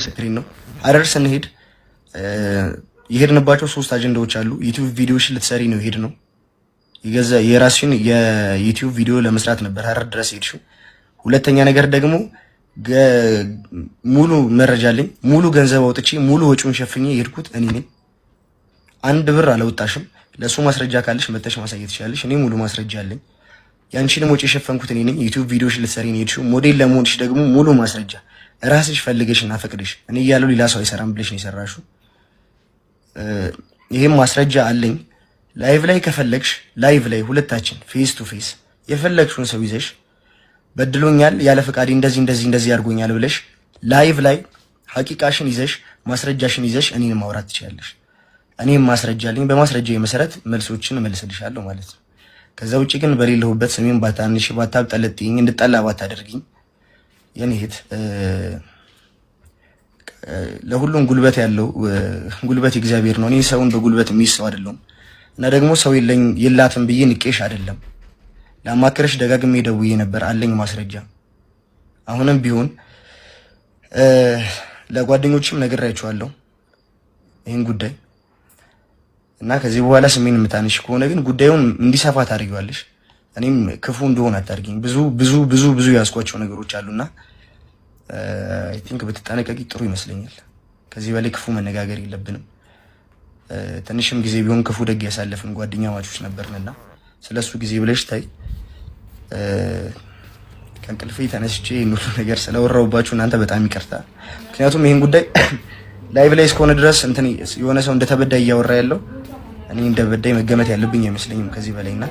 ምስክሬን ነው። ሀረር ስንሄድ የሄድንባቸው 3 አጀንዳዎች አሉ። ዩቲዩብ ቪዲዮሽን ልትሰሪ ነው ሄድ ነው ይገዛ የራስሽን የዩቲዩብ ቪዲዮ ለመስራት ነበር ሀረር ድረስ ሄድሽው። ሁለተኛ ነገር ደግሞ ሙሉ መረጃ አለኝ። ሙሉ ገንዘብ አውጥቼ ሙሉ ወጪውን ሸፍኜ ሄድኩት እኔ ነኝ። 1 ብር አላወጣሽም። ለሱ ማስረጃ ካለሽ መተሽ ማሳየት ትችላለሽ። እኔ ሙሉ ማስረጃ አለኝ። ያንቺንም ወጪ የሸፈንኩት እኔ ነኝ። ዩቲዩብ ቪዲዮሽን ልትሰሪ ነው ሄድሽው። ሞዴል ለመሆንሽ ደግሞ ሙሉ ማስረጃ ራስሽ ፈልገሽና ፈቅደሽ እኔ እያለሁ ሌላ ሰው አይሰራም ብለሽ ነው የሰራሽው። ይሄም ማስረጃ አለኝ። ላይቭ ላይ ከፈለግሽ ላይቭ ላይ ሁለታችን ፌስ ቱ ፌስ የፈለግሽውን ሰው ይዘሽ በድሎኛል ያለ ፈቃዴ እንደዚህ አድርጎኛል ብለሽ ላይቭ ላይ ሐቂቃሽን ይዘሽ ማስረጃሽን ይዘሽ እኔን ማውራት ትችላለሽ። እኔም ማስረጃ አለኝ። በማስረጃዬ መሰረት መልሶችን እመልስልሻለሁ ማለት ነው። ከዛ ውጪ ግን በሌለሁበት ስሜን ባታንሽ ባታብጠለጥኝ እንድጠላ ባታደርጊኝ የኔ እህት ለሁሉም ጉልበት ያለው ጉልበት እግዚአብሔር ነው። እኔ ሰውን በጉልበት የሚስው አይደለም እና ደግሞ ሰው የላትም ብዬ ንቄሽ አይደለም። ለማከረሽ ደጋግሜ ደውዬ ነበር አለኝ ማስረጃ። አሁንም ቢሆን ለጓደኞችም ነግሬያቸዋለሁ ይሄን ጉዳይ እና ከዚህ በኋላ ስሜን የምታንሽ ከሆነ ግን ጉዳዩን እንዲሰፋ ታደርጊዋለሽ። እኔም ክፉ እንደሆነ አታርጊኝ። ብዙ ያስቋቸው ነገሮች አሉና አይ ቲንክ ብትጠነቀቂ ጥሩ ይመስለኛል። ከዚህ በላይ ክፉ መነጋገር የለብንም። ትንሽም ጊዜ ቢሆን ክፉ ደግ ያሳለፍን ጓደኛ ማቾች ነበርንና ስለሱ ጊዜ ብለሽ ታይ። ከእንቅልፌ ተነስቼ ሁሉ ነገር ስለወራውባችሁ እናንተ በጣም ይቅርታ። ምክንያቱም ይሄን ጉዳይ ላይቭ ላይ እስከሆነ ድረስ እንትን የሆነ ሰው እንደተበዳይ እያወራ ያለው እኔ እንደበዳይ መገመት ያለብኝ አይመስለኝም ከዚህ በላይና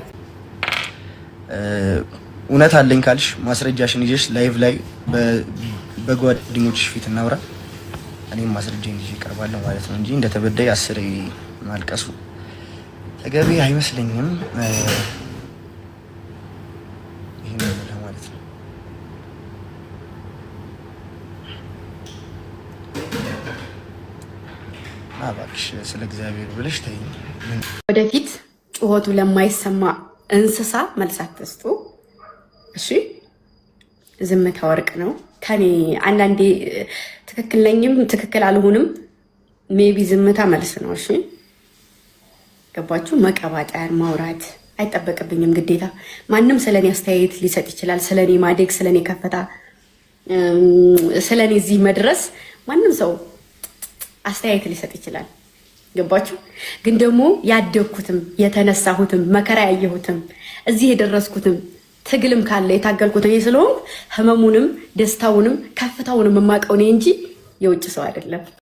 እውነት አለኝ ካልሽ ማስረጃሽን ይዘሽ ላይቭ ላይ በጓደኞችሽ ፊት እናውራ። እኔም ማስረጃዬን ይዤ እቀርባለሁ ማለት ነው እንጂ እንደተበዳይ አስሬ ማልቀሱ ተገቢ አይመስለኝም። ይሄን ነው ማለት ነው። እባክሽ ስለ እግዚአብሔር ብለሽ ተይኝ። ወደፊት ጩኸቱ ለማይሰማ እንስሳ መልስ አትስጡ። እሺ ዝምታ ወርቅ ነው። ከኔ አንዳንዴ ትክክል ነኝም ትክክል አልሆንም። ሜቢ ዝምታ መልስ ነው። እሺ ገባችሁ? መቀባጠር ማውራት አይጠበቅብኝም ግዴታ። ማንም ስለኔ አስተያየት ሊሰጥ ይችላል። ስለኔ ማደግ፣ ስለኔ ከፍታ፣ ስለኔ እዚህ መድረስ ማንም ሰው አስተያየት ሊሰጥ ይችላል። ገባችሁ? ግን ደግሞ ያደግኩትም የተነሳሁትም መከራ ያየሁትም እዚህ የደረስኩትም ትግልም ካለ የታገልኩት እኔ ስለሆንኩ ህመሙንም ደስታውንም ከፍታውንም የማውቀው እኔ እንጂ የውጭ ሰው አይደለም።